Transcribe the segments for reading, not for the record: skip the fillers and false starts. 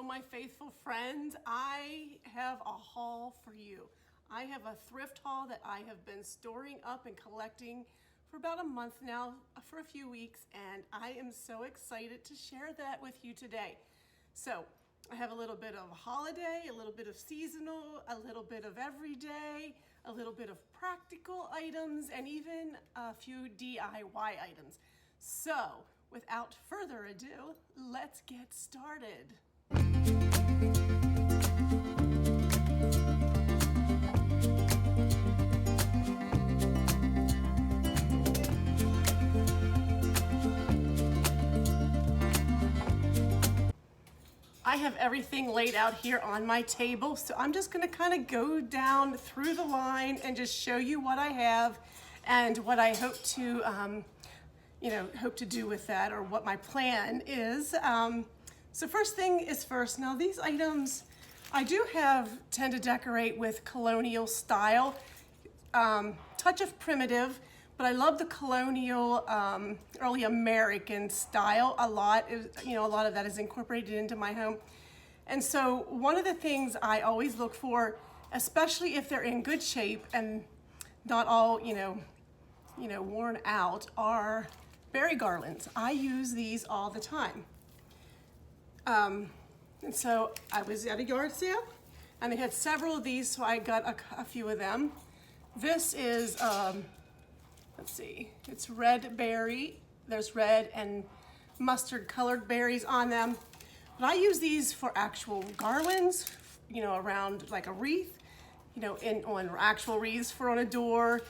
my faithful friends. I have a haul for you. I have a thrift haul that I have been storing up and collecting for about a month now, for a few weeks, and I am so excited to share that with you today. So I have a little bit of holiday, a little bit of seasonal, a little bit of everyday, a little bit of practical items, and even a few DIY items. So without further ado, let's get started. I have everything laid out here on my table, so I'm just gonna kind of go down through the line and just show you what I have and what I hope to, hope to do with that, or what my plan is. So first thing is first. Now these items, I do tend to decorate with colonial style, touch of primitive, but I love the colonial, early American style a lot. A lot of that is incorporated into my home. And so one of the things I always look for, especially if they're in good shape and not all, worn out, are berry garlands. I use these all the time. And so I was at a yard sale and they had several of these, so I got a few of them. This is, let's see, it's red berry. There's red and mustard colored berries on them. But I use these for actual garlands, around like a wreath, on actual wreaths for on a door,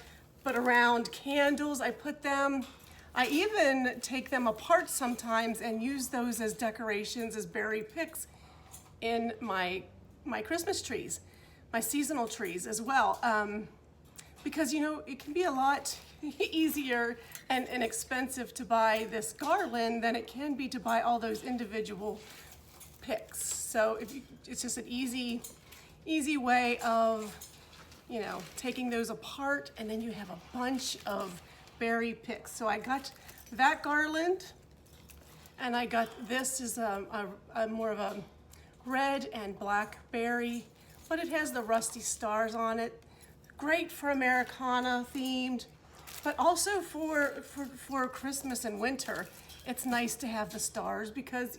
but around candles, I put them. I even take them apart sometimes and use those as decorations, as berry picks in my Christmas trees, my seasonal trees as well. Because, it can be a lot easier and inexpensive to buy this garland than it can be to buy all those individual picks. So it's just an easy way of, taking those apart, and then you have a bunch of berry picks. So I got that garland, and I got this is a more of a red and black berry, but it has the rusty stars on it. Great for Americana themed, but also for Christmas and winter. It's nice to have the stars because,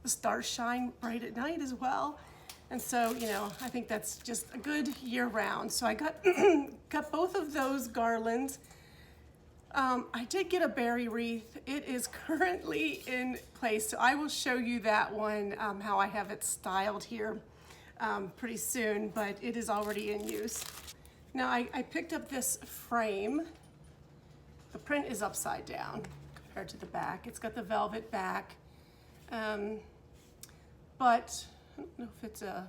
the stars shine bright at night as well. And so, I think that's just a good year round. So I got both of those garlands. I did get a berry wreath. It is currently in place, so I will show you that one, how I have it styled here pretty soon, but it is already in use. Now I picked up this frame. The print is upside down compared to the back. It's got the velvet back, but I don't know if it's I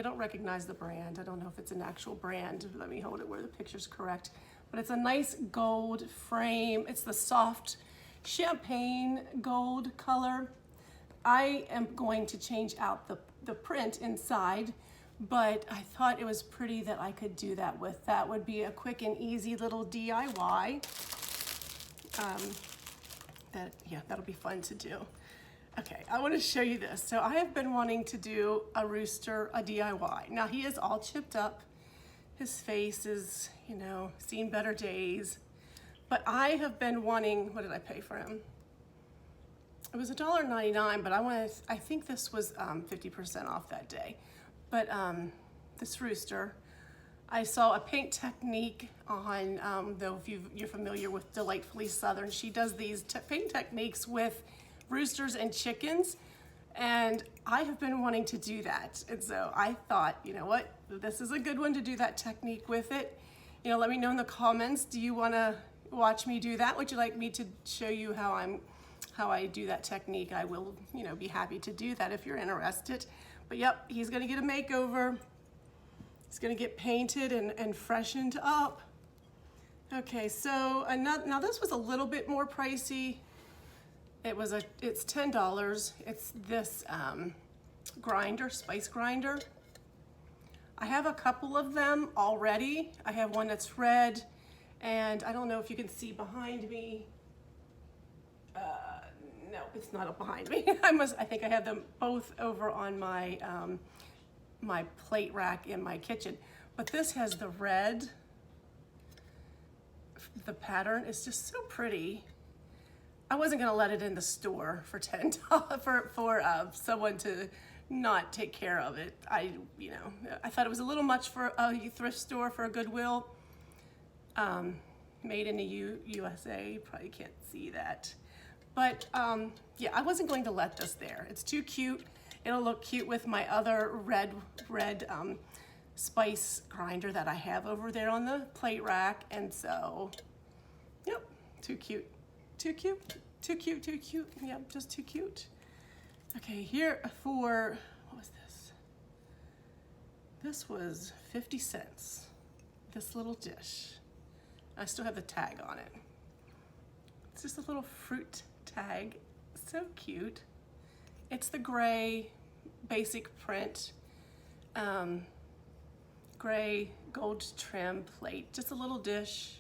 don't recognize the brand. I don't know if it's an actual brand. Let me hold it where the picture's correct. But it's a nice gold frame. It's the soft champagne gold color. I am going to change out the print inside, but I thought it was pretty that I could do that with. That would be a quick and easy little DIY. That'll be fun to do. Okay, I want to show you this. So I have been wanting to do a rooster, a DIY. Now he is all chipped up. His face is, seen better days. But I have been wanting, what did I pay for him? It was $1.99, but I think this was 50% off that day. But this rooster, I saw a paint technique on, though if you're familiar with Delightfully Southern, she does these paint techniques with roosters and chickens, and I have been wanting to do that. And so I thought, what, this is a good one to do that technique with it. Let me know in the comments, do you want to watch me do that? Would you like me to show you how I do that technique? I will, be happy to do that if you're interested. But yep, he's gonna get a makeover. He's gonna get painted and freshened up. Okay, so now this was a little bit more pricey. It's $10. It's this grinder, spice grinder. I have a couple of them already. I have one that's red, and I don't know if you can see behind me. No, it's not up behind me. I think I have them both over on my, my plate rack in my kitchen. But this has the red, the pattern is just so pretty. I wasn't gonna let it in the store for $10 for someone to not take care of it. I thought it was a little much for a thrift store, for a Goodwill. Made in the USA, probably can't see that. But yeah, I wasn't going to let this there. It's too cute. It'll look cute with my other red spice grinder that I have over there on the plate rack. And so, yep, too cute, too cute, too cute, too cute. Yep, just too cute. Okay, here for, what was this? This was 50 cents, this little dish. I still have the tag on it. It's just a little fruit tag, so cute. It's the gray basic print, gray gold trim plate, just a little dish.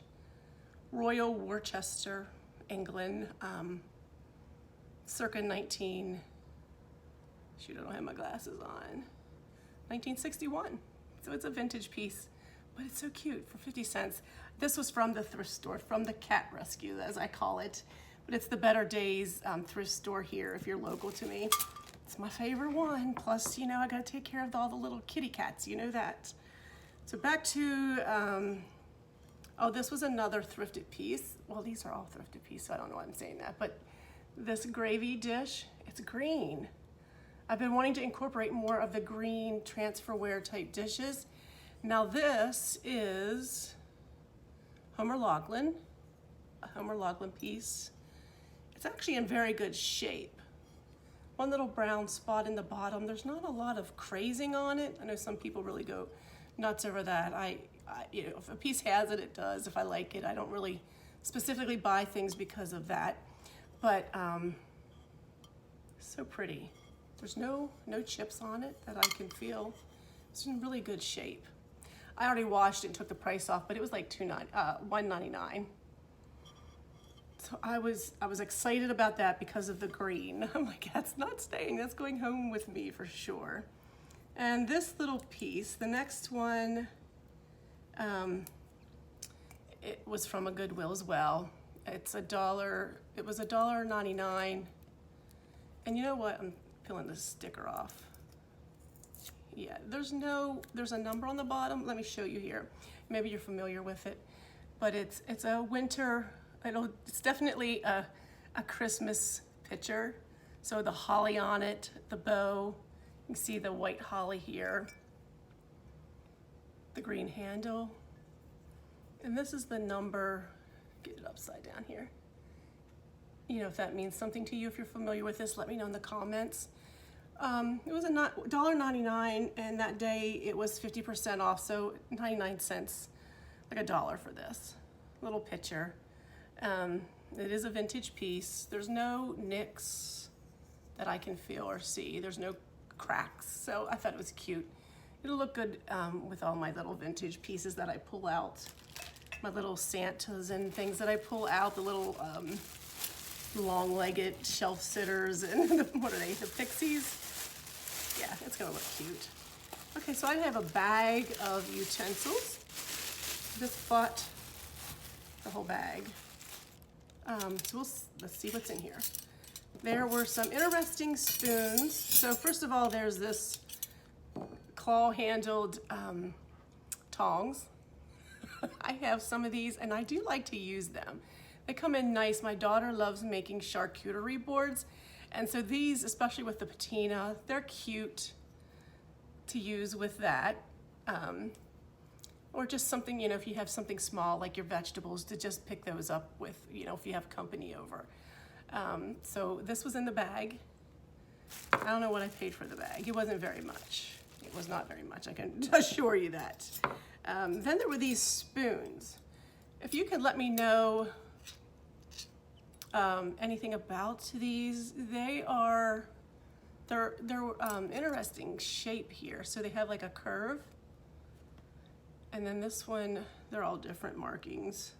Royal Worcester, England, circa 19, shoot, I don't have my glasses on, 1961. So it's a vintage piece, but it's so cute for 50 cents. This was from the thrift store, from the cat rescue, as I call it. But it's the Better Days thrift store here if you're local to me. It's my favorite one. Plus, you know, I gotta take care of all the little kitty cats, you know that. So back to, oh, this was another thrifted piece. Well, these are all thrifted pieces, so I don't know why I'm saying that. But this gravy dish, it's green. I've been wanting to incorporate more of the green transferware type dishes. Now this is Homer Loughlin, a Homer Loughlin piece. It's actually in very good shape. One little brown spot in the bottom. There's not a lot of crazing on it. I know some people really go nuts over that. You know, if a piece has it, it does. If I like it, I don't really specifically buy things because of that. But so pretty. There's no chips on it that I can feel. It's in really good shape. I already washed it and took the price off, but it was like $1.99. So I was excited about that because of the green. I'm like, that's not staying. That's going home with me for sure. And this little piece, the next one, it was from a Goodwill as well. It's $1. It was $1.99. And you know what? I'm peeling the sticker off. Yeah, there's a number on the bottom. Let me show you here. Maybe you're familiar with it, but it's a winter, it's definitely a Christmas picture. So the holly on it, the bow, you can see the white holly here, the green handle, and this is the number, get it upside down here. You know, if that means something to you, if you're familiar with this, let me know in the comments. It was $1.99, and that day it was 50% off, so 99 cents, like $1 for this little picture. It is a vintage piece. There's no nicks that I can feel or see. There's no cracks, so I thought it was cute. It'll look good with all my little vintage pieces that I pull out, my little Santas and things that I pull out, the little long-legged shelf sitters, and what are they, the pixies? Yeah, it's gonna look cute. Okay, so I have a bag of utensils. Just bought the whole bag. So let's see what's in here. There were some interesting spoons. So first of all, there's this claw-handled tongs. I have some of these, and I do like to use them. They come in nice. My daughter loves making charcuterie boards. And so these, especially with the patina, they're cute to use with that. Or just something, you know, if you have something small like your vegetables, to just pick those up with, you know, if you have company over. So this was in the bag. I don't know what I paid for the bag. It wasn't very much. It was not very much, I can assure you that. Then there were these spoons. If you could let me know anything about these, they're interesting shape here. So they have like a curve, and then this one, they're all different markings.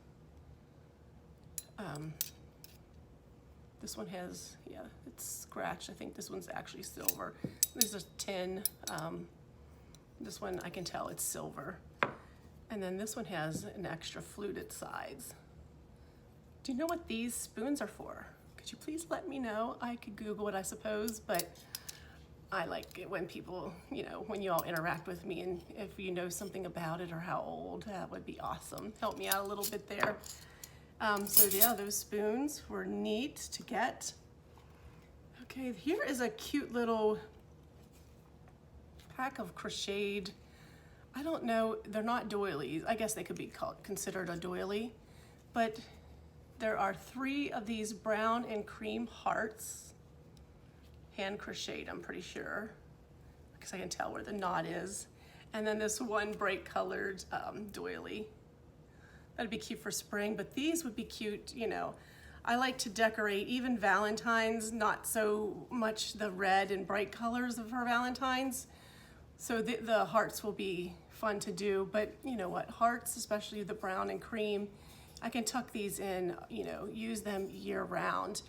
This one has, yeah, it's scratched. I think this one's actually silver. This is tin. This one, I can tell it's silver. And then this one has an extra fluted sides. Do you know what these spoons are for? Could you please let me know? I could Google it, I suppose, but I like it when people, you know, when you all interact with me, and if you know something about it or how old, that would be awesome. Help me out a little bit there. So yeah, those spoons were neat to get. Okay, here is a cute little pack of crocheted, I don't know, they're not doilies. I guess they could be considered a doily, but there are 3 of these brown and cream hearts, hand crocheted, I'm pretty sure, because I can tell where the knot is. And then this one bright colored doily. That'd be cute for spring, but these would be cute, you know. I like to decorate even Valentine's, not so much the red and bright colors of her Valentine's. So the hearts will be fun to do, but you know what, hearts, especially the brown and cream, I can tuck these in, you know, use them year round.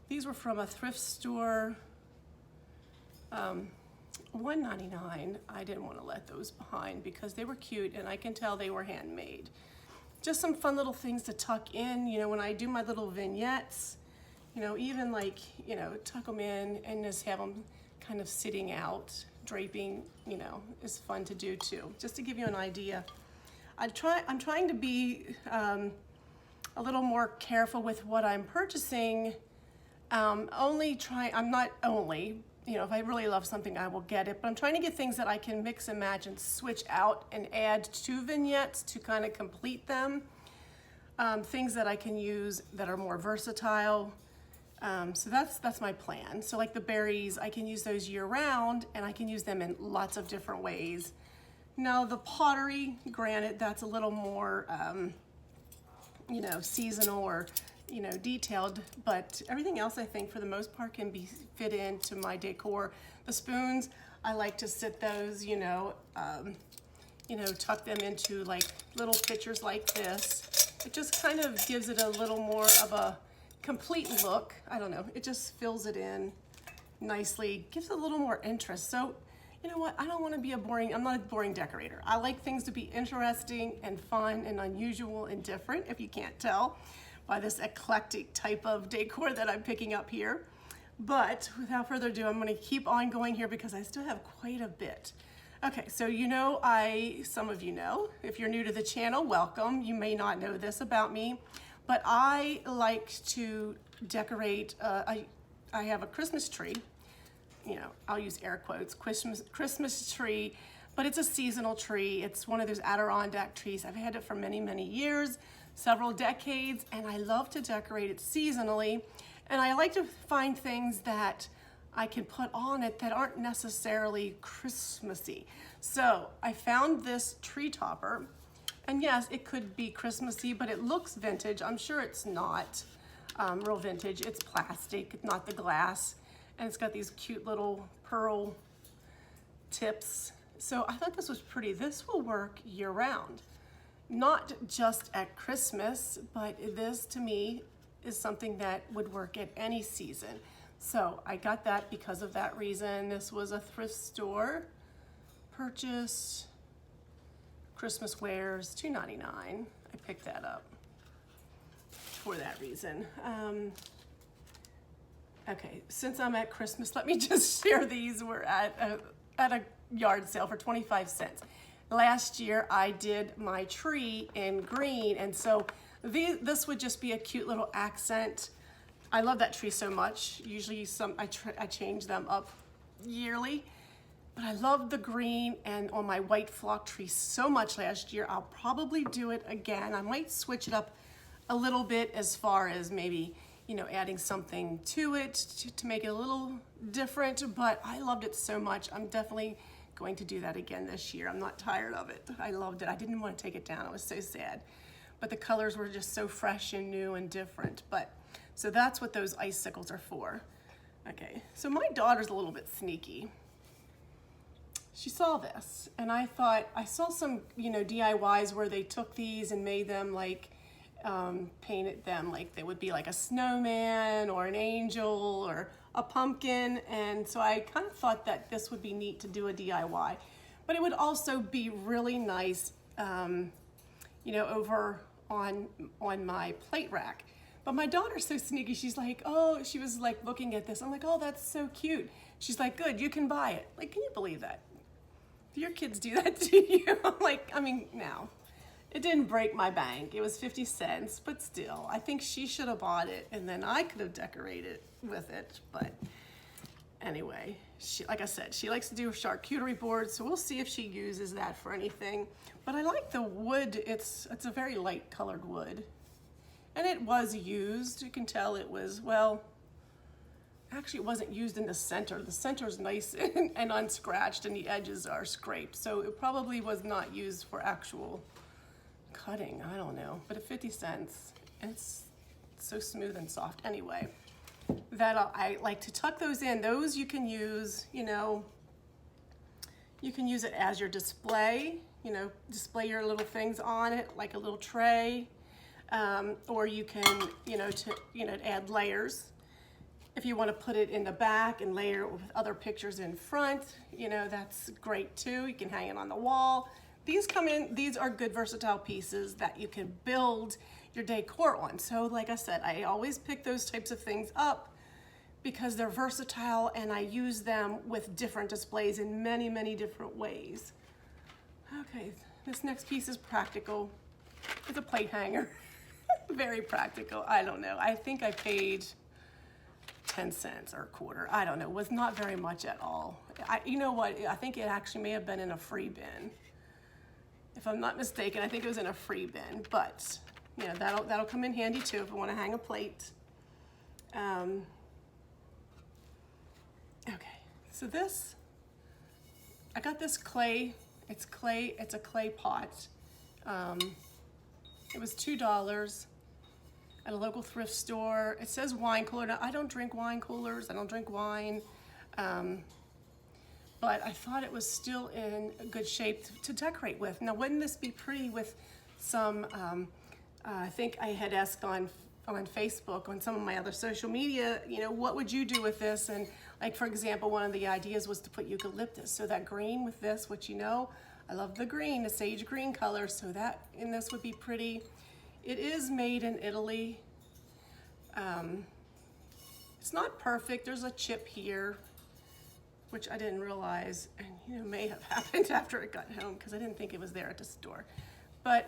These were from a thrift store, $1.99. I didn't want to let those behind because they were cute and I can tell they were handmade. Just some fun little things to tuck in, you know, when I do my little vignettes, you know, even like, you know, tuck them in and just have them kind of sitting out, draping, you know, is fun to do too. Just to give you an idea. I'm trying to be a little more careful with what I'm purchasing. I'm not only, you know, if I really love something, I will get it, but I'm trying to get things that I can mix and match and switch out and add to vignettes to kind of complete them. Things that I can use that are more versatile. So that's my plan. So like the berries, I can use those year round and I can use them in lots of different ways. Now the pottery, granted, that's a little more, you know, seasonal or, you know, detailed, but everything else I think for the most part can be fit into my decor. The spoons, I like to sit those, you know, tuck them into like little pitchers like this. It just kind of gives it a little more of a complete look. I don't know, it just fills it in nicely, gives it a little more interest. So, you know what, I don't want to be I'm not a boring decorator. I like things to be interesting and fun and unusual and different, if you can't tell by this eclectic type of decor that I'm picking up here. But without further ado, I'm going to keep on going here because I still have quite a bit. Okay, so you know, some of you know, if you're new to the channel, welcome. You may not know this about me, but I like to decorate, I have a Christmas tree, you know, I'll use air quotes, Christmas tree, but it's a seasonal tree. It's one of those Adirondack trees. I've had it for many, many years, several decades, and I love to decorate it seasonally. And I like to find things that I can put on it that aren't necessarily Christmassy. So I found this tree topper, and yes, it could be Christmassy, but it looks vintage. I'm sure it's not real vintage. It's plastic, not the glass. And it's got these cute little pearl tips. So I thought this was pretty. This will work year round. Not just at Christmas, but this to me is something that would work at any season. So I got that because of that reason. This was a thrift store purchase, Christmas wares, $2.99. I picked that up for that reason. Okay, since I'm at Christmas, let me just share these. We're at a yard sale for 25 cents. Last year I did my tree in green, and so this would just be a cute little accent. I love that tree so much. Usually I change them up yearly, but I love the green and on my white flock tree so much last year. I'll probably do it again. I might switch it up a little bit as far as maybe, you know, adding something to it to make it a little different, but I loved it so much. I'm definitely going to do that again this year. I'm not tired of it. I loved it. I didn't want to take it down. I was so sad. But the colors were just so fresh and new and different. But so that's what those icicles are for. Okay, so my daughter's a little bit sneaky. She saw this, and I thought, I saw some, you know, DIYs where they took these and made them like painted them like they would be like a snowman or an angel or a pumpkin. And so I kind of thought that this would be neat to do a DIY, but it would also be really nice, you know, over on my plate rack. But my daughter's so sneaky. She's like, oh, she was like looking at this. I'm like, oh, that's so cute. She's like, good, you can buy it. Like, can you believe that? Do your kids do that to you? I'm like, I mean, no. It didn't break my bank. It was 50 cents, but still, I think she should have bought it and then I could have decorated with it. But anyway, she, like I said, she likes to do charcuterie boards, so we'll see if she uses that for anything. But I like the wood. It's a very light colored wood. And it was used. You can tell it was, well, actually it wasn't used in the center. The center's nice and unscratched and the edges are scraped. So it probably was not used for actual cutting. I don't know. But at 50 cents, it's so smooth and soft. Anyway, I like to tuck those in. Those you can use, you know, you can use it as your display, you know, display your little things on it, like a little tray. Or you can, add layers. If you want to put it in the back and layer it with other pictures in front, you know, that's great too. You can hang it on the wall. These are good versatile pieces that you can build your decor on. So like I said, I always pick those types of things up because they're versatile and I use them with different displays in many, many different ways. Okay, this next piece is practical. It's a plate hanger. Very practical. I don't know. I think I paid 10 cents or a quarter. I don't know. It was not very much at all. You know what? I think it actually may have been in a free bin. If I'm not mistaken, I think it was in a free bin. But you know, that'll come in handy too if I want to hang a plate. Okay. So this, I got this clay. It's clay. It's a clay pot. It was $2 at a local thrift store. It says wine cooler. Now, I don't drink wine coolers. I don't drink wine. But I thought it was still in good shape to decorate with. Now, wouldn't this be pretty with some, I think I had asked on Facebook, on some of my other social media, you know, what would you do with this? And like, for example, one of the ideas was to put eucalyptus. So that green with this, which, you know, I love the green, the sage green color, so that in this would be pretty. It is made in Italy. It's not perfect. There's a chip here, which I didn't realize, and you know, may have happened after it got home because I didn't think it was there at the store. But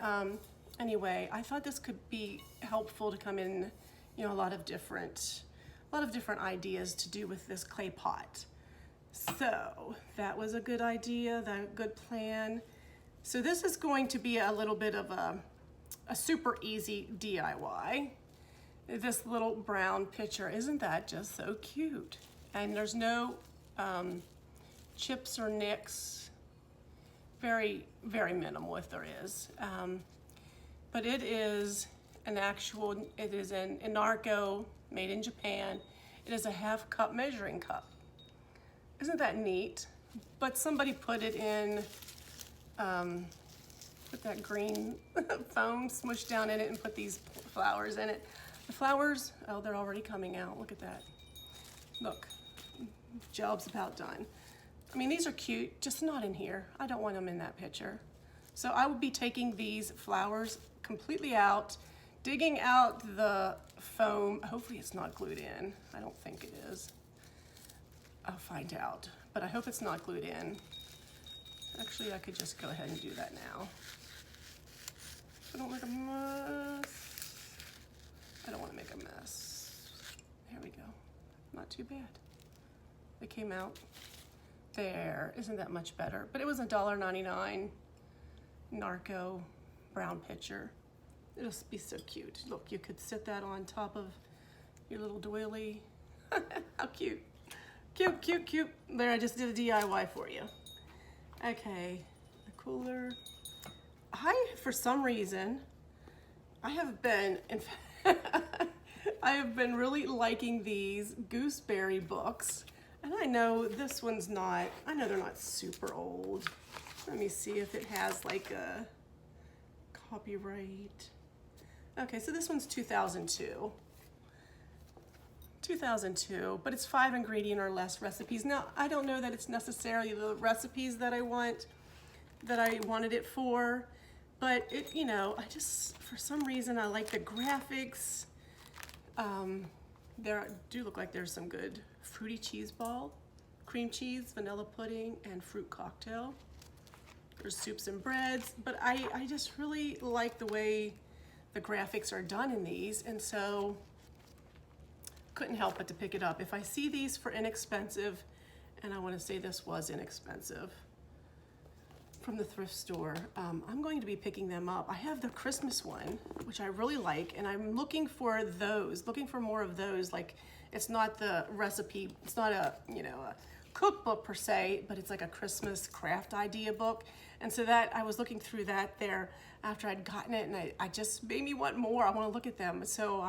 anyway, I thought this could be helpful to come in, you know, a lot of different ideas to do with this clay pot. So that was a good idea, a good plan. So this is going to be a little bit of a super easy DIY. This little brown pitcher, isn't that just so cute? And there's no chips or nicks, very, very minimal if there is. But it is an Narco made in Japan. It is a 1/2 cup measuring cup. Isn't that neat? But somebody put it in, put that green foam smushed down in it and put these flowers in it. The flowers, oh, they're already coming out. Look at that. Look, job's about done. I mean, these are cute, just not in here. I don't want them in that picture. So I would be taking these flowers completely out, digging out the foam. Hopefully it's not glued in. I don't think it is. I'll find out, but I hope it's not glued in. Actually, I could just go ahead and do that now. I don't make a mess. I don't want to make a mess. There we go. Not too bad. They came out. There, isn't that much better? But it was $1.99 Narco brown pitcher. It'll be so cute. Look, you could sit that on top of your little doily. How cute. Cute, cute, cute. There, I just did a DIY for you. Okay, a cooler. For some reason, I have been really liking these gooseberry books. And I know this one's not, I know they're not super old. Let me see if it has like a copyright. Okay, so this one's 2002. 2002, but it's 5 ingredient or less recipes. Now, I don't know that it's necessarily the recipes that I wanted it for, but it, you know, I just, for some reason, I like the graphics. There do look like there's some good fruity cheese ball, cream cheese, vanilla pudding, and fruit cocktail. There's soups and breads, but I just really like the way the graphics are done in these, and so couldn't help but to pick it up. If I see these for inexpensive, and I want to say this was inexpensive from the thrift store, I'm going to be picking them up. I have the Christmas one, which I really like, and I'm looking for those, looking for more of those. Like, it's not the recipe, it's not a, you know, a cookbook per se, but it's like a Christmas craft idea book. And so that, I was looking through that there after I'd gotten it, and I just made me want more. I want to look at them. So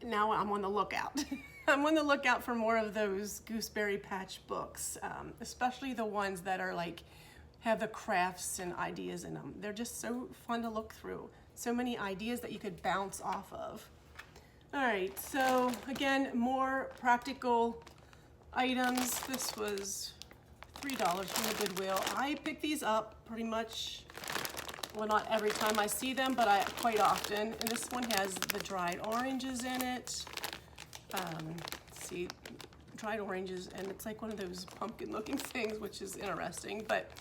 now I'm on the lookout. I'm on the lookout for more of those Gooseberry Patch books, especially the ones that are like, have the crafts and ideas in them. They're just so fun to look through. So many ideas that you could bounce off of. All right, so again, more practical items. This was $3 from the Goodwill. I pick these up pretty much, well, not every time I see them, but quite often. And this one has the dried oranges in it. Let's see, dried oranges, and it's like one of those pumpkin looking things, which is interesting, but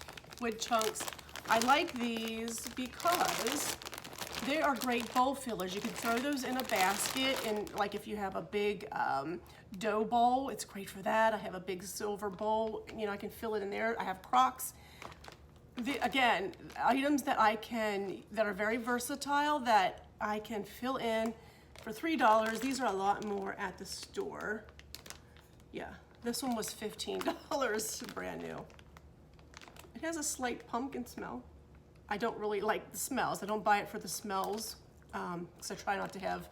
wood chunks. I like these because they are great bowl fillers. You can throw those in a basket, and like if you have a big dough bowl, it's great for that. I have a big silver bowl, you know, I can fill it in there. I have Crocs. Again, items that that are very versatile that I can fill in for $3. These are a lot more at the store. Yeah, this one was $15, brand new. It has a slight pumpkin smell. I don't really like the smells. I don't buy it for the smells, because I try not to have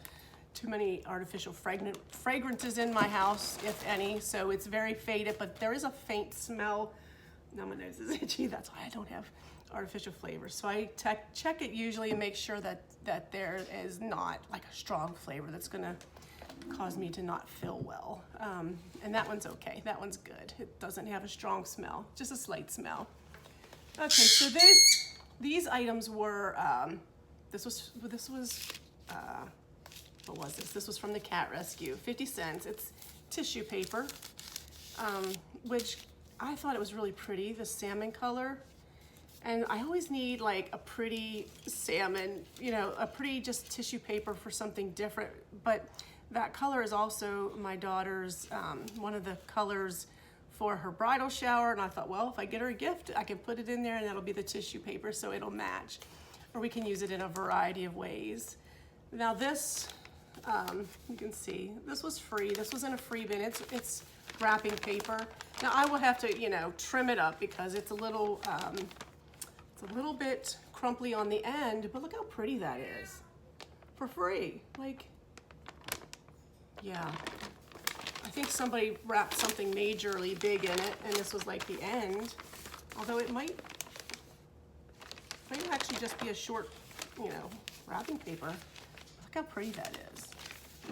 too many artificial fragrances in my house, if any, so it's very faded, but there is a faint smell. Now my nose is itchy, that's why I don't have artificial flavors. So I check it usually and make sure that there is not like a strong flavor that's gonna cause me to not feel well. And that one's okay, that one's good. It doesn't have a strong smell, just a slight smell. Okay, so these items were, what was this? This was from the Cat Rescue, 50 cents. It's tissue paper, which I thought it was really pretty, the salmon color. And I always need like a pretty salmon, you know, a pretty just tissue paper for something different. But that color is also my daughter's, one of the colors for her bridal shower, and I thought, well, if I get her a gift, I can put it in there and that'll be the tissue paper so it'll match. Or we can use it in a variety of ways. Now this, you can see, this was free. This was in a free bin. It's wrapping paper. Now I will have to, you know, trim it up because it's a little bit crumply on the end, but look how pretty that is. For free, like, yeah. I think somebody wrapped something majorly big in it, and this was like the end. Although it might actually just be a short, you know, wrapping paper. Look how pretty that is.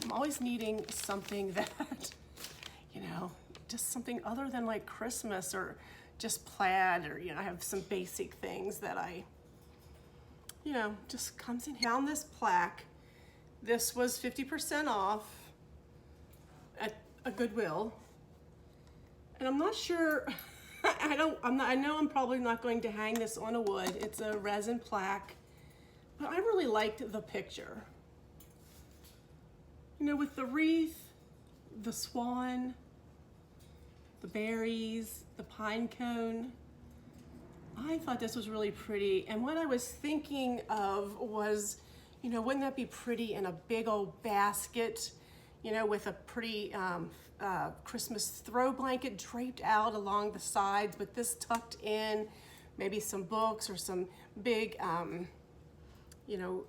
I'm always needing something that, you know, just something other than like Christmas or just plaid, or, you know, I have some basic things that I, you know, just comes in. Found this plaque. This was 50% off at a Goodwill, and I'm not sure. I know I'm probably not going to hang this on a wood. It's a resin plaque, but I really liked the picture. You know, with the wreath, the swan, the berries, the pine cone. I thought this was really pretty, and what I was thinking of was, you know, wouldn't that be pretty in a big old basket, you know, with a pretty Christmas throw blanket draped out along the sides, with this tucked in, maybe some books or some big, you know,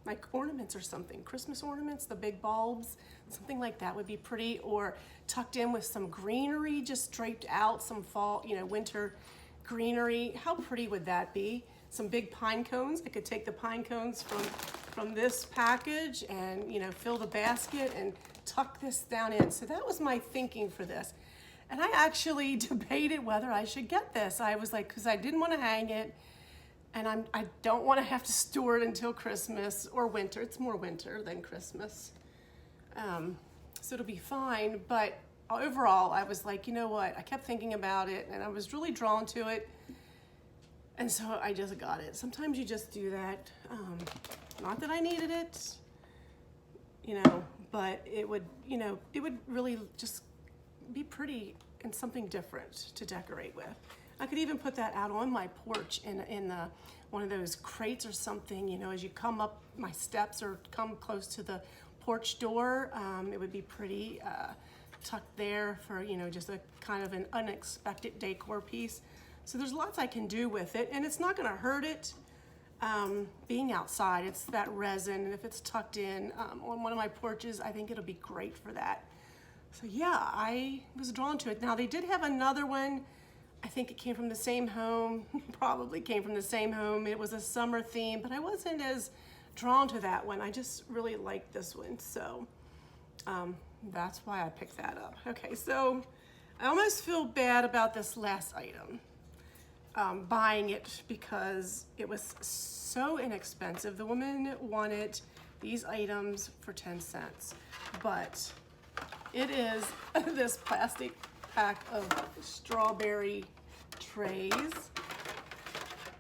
like ornaments or something, Christmas ornaments, the big bulbs, something like that would be pretty, or tucked in with some greenery, just draped out, some fall, you know, winter greenery. How pretty would that be? Some big pine cones. I could take the pine cones from from this package and, you know, fill the basket and tuck this down in. So that was my thinking for this. And I actually debated whether I should get this. I was like, because I didn't want to hang it, and I don't want to have to store it until Christmas or winter. It's more winter than Christmas. So it'll be fine. But overall, I was like, you know what? I kept thinking about it, and I was really drawn to it. And so I just got it. Sometimes you just do that. Not that I needed it, you know, but it would, you know, it would really just be pretty and something different to decorate with. I could even put that out on my porch in one of those crates or something, you know, as you come up my steps or come close to the porch door. It would be pretty tucked there for, you know, just a kind of an unexpected decor piece. So there's lots I can do with it, and it's not gonna hurt it being outside. It's that resin, and if it's tucked in on one of my porches, I think it'll be great for that. So yeah, I was drawn to it. Now they did have another one. I think it came from the same home, probably came from the same home. It was a summer theme, but I wasn't as drawn to that one. I just really liked this one. So that's why I picked that up. Okay, so I almost feel bad about this last item, buying it because it was so inexpensive. The woman wanted these items for 10 cents, but it is this plastic pack of strawberry trays,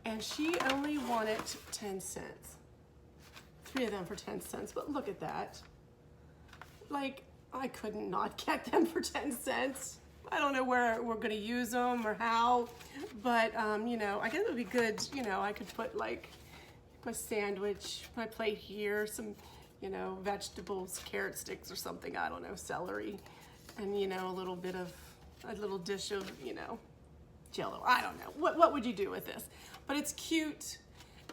and she only wanted 10 cents. 3 of them for 10 cents, but look at that. Like, I could not get them for 10 cents. I don't know where we're gonna use them or how, but you know, I guess it would be good, you know, I could put like my sandwich, my plate here, some, you know, vegetables, carrot sticks or something, I don't know, celery, and, you know, a little dish of, you know, Jell-O. I don't know. What would you do with this? But it's cute,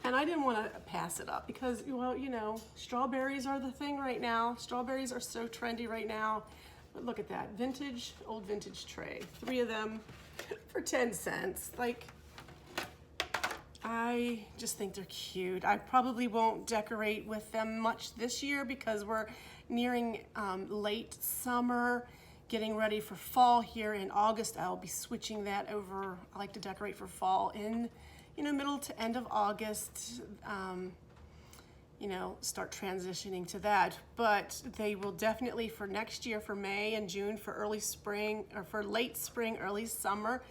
and I didn't want to pass it up because, well, you know, strawberries are the thing right now. Strawberries are so trendy right now. But look at that, vintage, old vintage tray. 3 of them for 10 cents. Like, I just think they're cute. I probably won't decorate with them much this year because we're nearing late summer, getting ready for fall here in August. I'll be switching that over. I like to decorate for fall in, you know, middle to end of August. You know, start transitioning to that. But they will definitely for next year, for May and June, for early spring, or for late spring, early summer.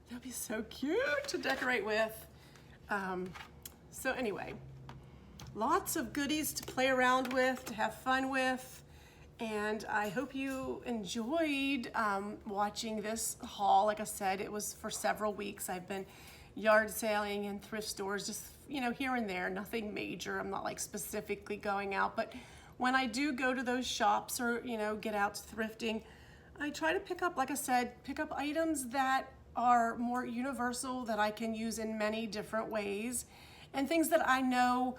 They'll be so cute to decorate with. So anyway, lots of goodies to play around with, to have fun with. And I hope you enjoyed watching this haul. Like I said, it was for several weeks. I've been yard sailing in thrift stores, just, you know, here and there, nothing major. I'm not like specifically going out, but when I do go to those shops or, you know, get out thrifting, I try to pick up, like I said, pick up items that are more universal, that I can use in many different ways, and things that I know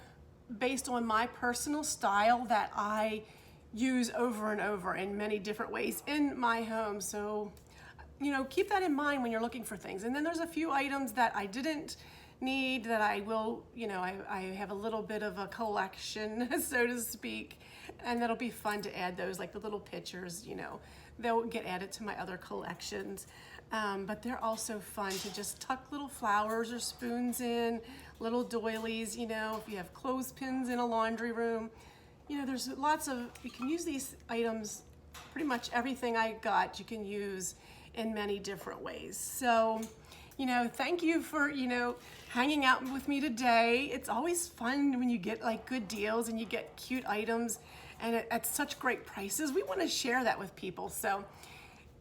based on my personal style that I use over and over in many different ways in my home. So, you know, keep that in mind when you're looking for things. And then there's a few items that I didn't need that I will, you know, I have a little bit of a collection, so to speak, and that'll be fun to add those, like the little pictures, you know, they'll get added to my other collections. But they're also fun to just tuck little flowers or spoons in, little doilies, you know, if you have clothespins in a laundry room. You know, there's lots of, you can use these items, pretty much everything I got you can use in many different ways. So, you know, thank you for, you know, hanging out with me today. It's always fun when you get like good deals and you get cute items and at such great prices. We want to share that with people. So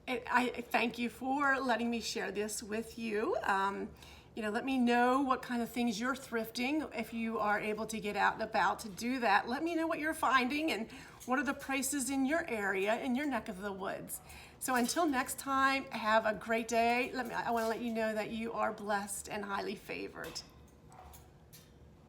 I thank you for letting me share this with you. You know, let me know what kind of things you're thrifting. If you are able to get out and about to do that, let me know what you're finding and what are the prices in your area, in your neck of the woods. So until next time, have a great day. I want to let you know that you are blessed and highly favored.